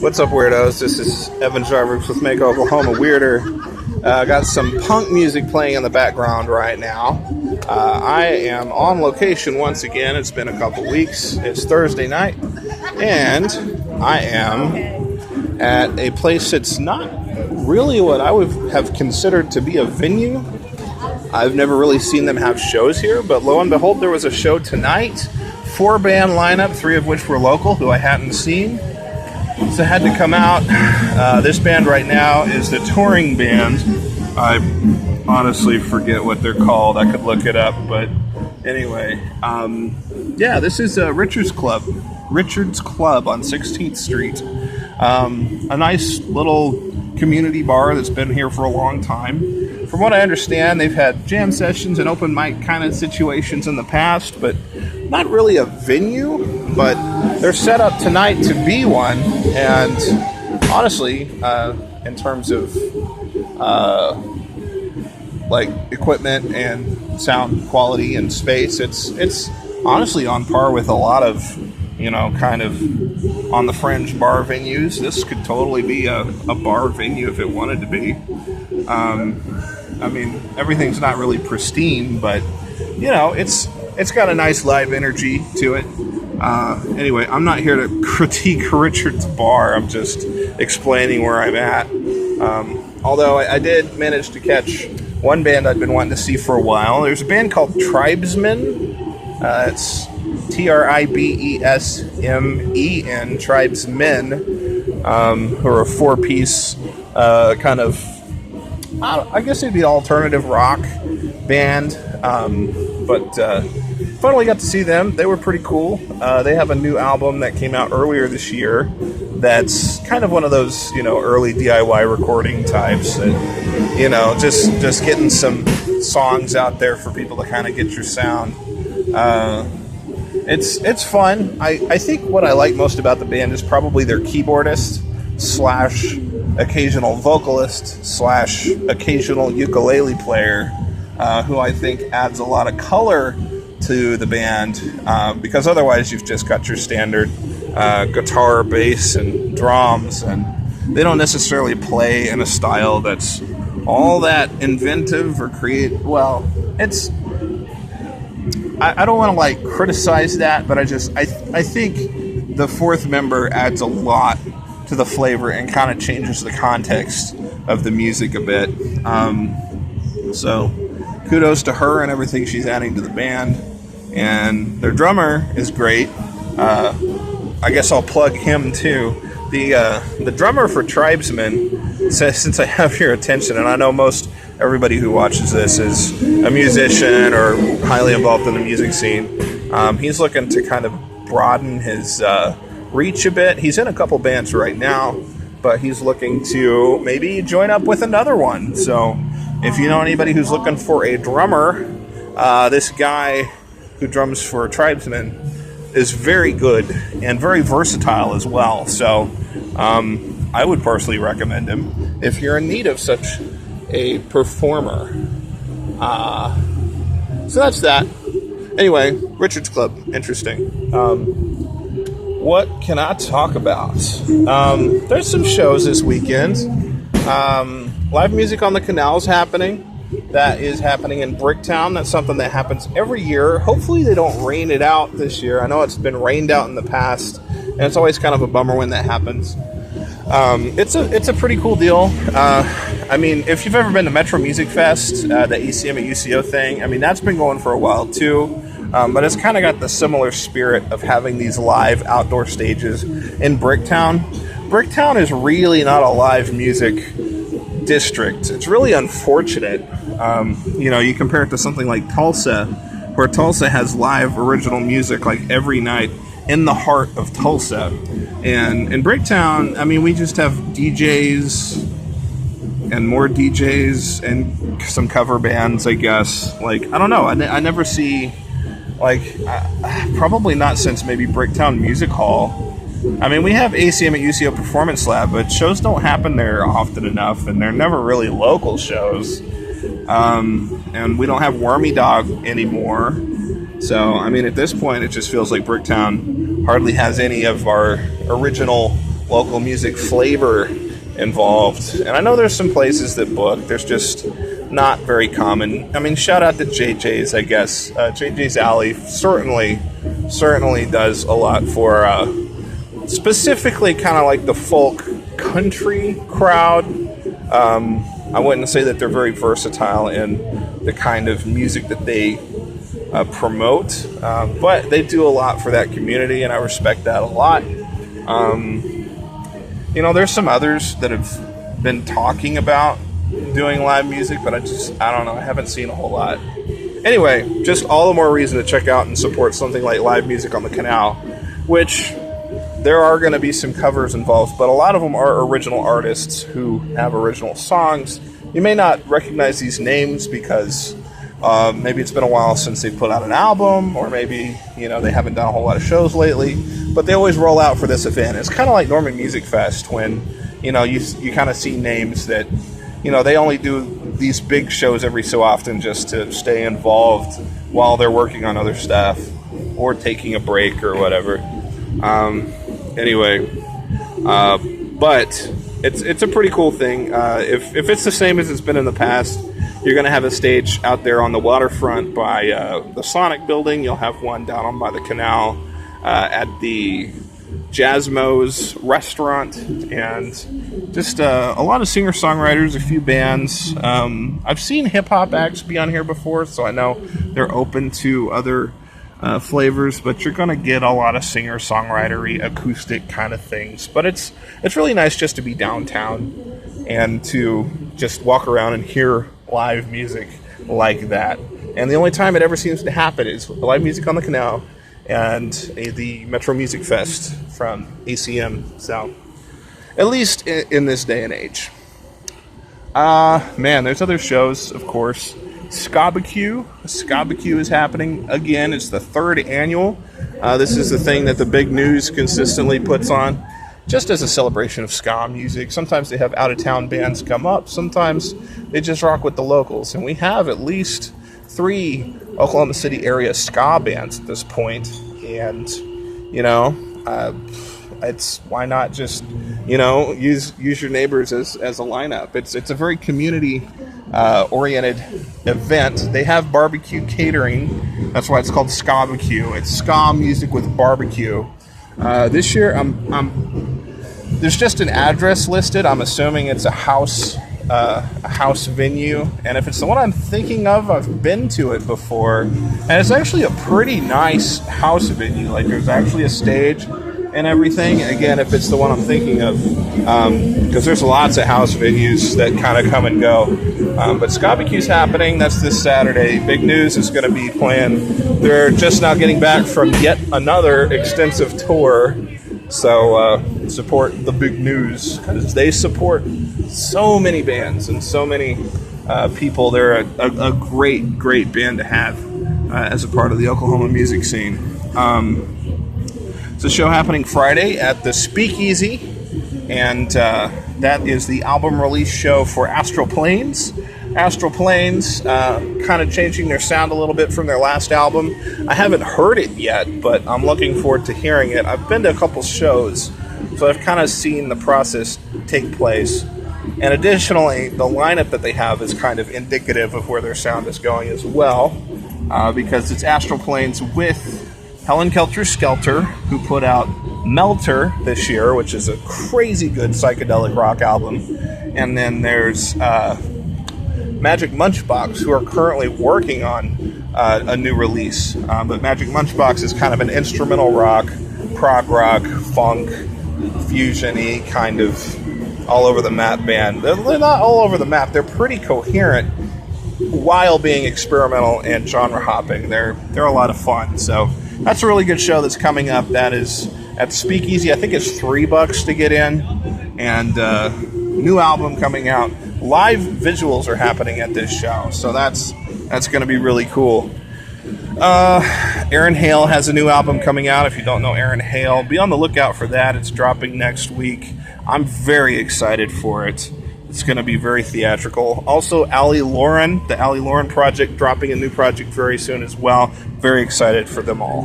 What's up, weirdos? This is Evan Jarvis with Make Oklahoma Weirder. Got some punk music playing in the background right now. I am on location once again. It's been a couple weeks. It's Thursday night, and I am at a place that's not really what I would have considered to be a venue. I've never really seen them have shows here, but lo and behold, there was a show tonight. 4-band lineup, 3 of which were local, who I hadn't seen. So I had to come out. This band right now is the touring band. I honestly forget what they're called. I could look it up, but anyway. Yeah, this is Richard's Club on 16th Street. A nice little community bar that's been here for a long time. From what I understand, they've had jam sessions and open mic kind of situations in the past, but not really a venue. But they're set up tonight to be one, and honestly, in terms of like equipment and sound quality and space, it's honestly on par with a lot of, kind of on the fringe bar venues. This could totally be a bar venue if it wanted to be. I mean, everything's not really pristine, but it's got a nice live energy to it. Anyway, I'm not here to critique Richard's Bar. I'm just explaining where I'm at. Although I did manage to catch one band I'd been wanting to see for a while. There's a band called Tribesmen. It's Tribesmen, Tribesmen, who are a 4-piece kind of, I guess it'd be alternative rock band. But finally got to see them. They were pretty cool. They have a new album that came out earlier this year that's kind of one of those, early DIY recording types that, just getting some songs out there for people to kind of get your sound. It's fun. I think what I like most about the band is probably their keyboardist / occasional vocalist / occasional ukulele player, who I think adds a lot of color to the band, because otherwise you've just got your standard guitar, bass, and drums, and they don't necessarily play in a style that's all that inventive or creative. Well, it's I don't want to criticize that, but I think the 4th member adds a lot to the flavor and kind of changes the context of the music a bit. So kudos to her and everything she's adding to the band. And their drummer is great. I guess I'll plug him too. The drummer for Tribesmen says, since I have your attention, and I know most everybody who watches this is a musician or highly involved in the music scene, he's looking to kind of broaden his reach a bit. He's in a couple bands right now, but he's looking to maybe join up with another one. So if you know anybody who's looking for a drummer, this guy who drums for Tribesmen is very good and very versatile as well. So I would personally recommend him if you're in need of such a performer. So that's that. Anyway, Richard's Club, interesting. What can I talk about? There's some shows this weekend. Live music on the Canal is happening. That is happening in Bricktown. That's something that happens every year. Hopefully they don't rain it out this year. I know it's been rained out in the past, and it's always kind of a bummer when that happens. It's a pretty cool deal. I mean, if you've ever been to Metro Music Fest, the ACM at UCO thing, I mean, that's been going for a while too. But it's kind of got the similar spirit of having these live outdoor stages in Bricktown. Bricktown is really not a live music district. It's really unfortunate. You compare it to something like Tulsa, where Tulsa has live original music every night in the heart of Tulsa. And in Bricktown, I mean, we just have DJs and more DJs and some cover bands, I guess. I don't know. I never see, probably not since maybe Bricktown Music Hall. I mean, we have ACM at UCO Performance Lab, but shows don't happen there often enough, and they're never really local shows. And we don't have Wormy Dog anymore. So, I mean, at this point, it just feels like Bricktown hardly has any of our original local music flavor involved. And I know there's some places that book. There's just not very common. I mean, shout out to JJ's, I guess. JJ's Alley certainly does a lot for specifically kind of like the folk country crowd. I wouldn't say that they're very versatile in the kind of music that they promote, but they do a lot for that community, and I respect that a lot. There's some others that have been talking about doing live music, but I don't know. I haven't seen a whole lot. Anyway, just all the more reason to check out and support something like live music on the Canal, which there are going to be some covers involved, but a lot of them are original artists who have original songs. You may not recognize these names because maybe it's been a while since they put out an album, or maybe, they haven't done a whole lot of shows lately, but they always roll out for this event. It's kind of like Norman Music Fest when, you kind of see names that, they only do these big shows every so often just to stay involved while they're working on other stuff or taking a break or whatever. But it's a pretty cool thing. If it's the same as it's been in the past, you're going to have a stage out there on the waterfront by the Sonic building. You'll have one down on by the Canal at the Jasmo's restaurant, and just a lot of singer-songwriters, a few bands. I've seen hip-hop acts be on here before, so I know they're open to other flavors, but you're going to get a lot of singer-songwritery, acoustic kind of things. But it's really nice just to be downtown and to just walk around and hear live music like that. And the only time it ever seems to happen is live music on the Canal and the Metro Music Fest from ACM. So, at least in this day and age. There's other shows, of course. Scapa Q is happening again. It's the 3rd annual. This is the thing that the big news consistently puts on, just as a celebration of ska music. Sometimes they have out-of-town bands come up. Sometimes they just rock with the locals. And we have at least 3 Oklahoma City area ska bands at this point. And, it's why not just, use your neighbors as a lineup. It's a very community oriented event. They have barbecue catering. That's why it's called Scapa Q. It's ska music with barbecue. This year, there's just an address listed. I'm assuming it's a house venue, and if it's the one I'm thinking of, I've been to it before, and it's actually a pretty nice house venue. Like, there's actually a stage and everything. Again, if it's the one I'm thinking of, because there's lots of house venues that kind of come and go. But Scapa Q's happening. That's this Saturday. Big News is going to be playing. They're just now getting back from yet another extensive tour. So support the Big News, because they support so many bands and so many people. They're a great band to have as a part of the Oklahoma music scene. It's a show happening Friday at the Speakeasy, and that is the album release show for Astral Planes. Astral Planes kind of changing their sound a little bit from their last album. I haven't heard it yet, but I'm looking forward to hearing it. I've been to a couple shows, so I've kind of seen the process take place. And additionally, the lineup that they have is kind of indicative of where their sound is going as well, because it's Astral Planes with Helen Kelter Skelter, who put out Melter this year, which is a crazy good psychedelic rock album. And then there's Magic Munchbox, who are currently working on a new release. But Magic Munchbox is kind of an instrumental rock, prog rock, funk, fusion-y kind of all-over-the-map band. They're not all over the map. They're pretty coherent while being experimental and genre-hopping. They're a lot of fun. So that's a really good show that's coming up. That is at Speakeasy. I think it's $3 to get in. And new album coming out. Live visuals are happening at this show, so that's going to be really cool. Aaron Hale has a new album coming out. If you don't know Aaron Hale, be on the lookout for that. It's dropping next week. I'm very excited for it. It's going to be very theatrical. Also, Ali Lauren, the Ali Lauren project, dropping a new project very soon as well. Very excited for them all.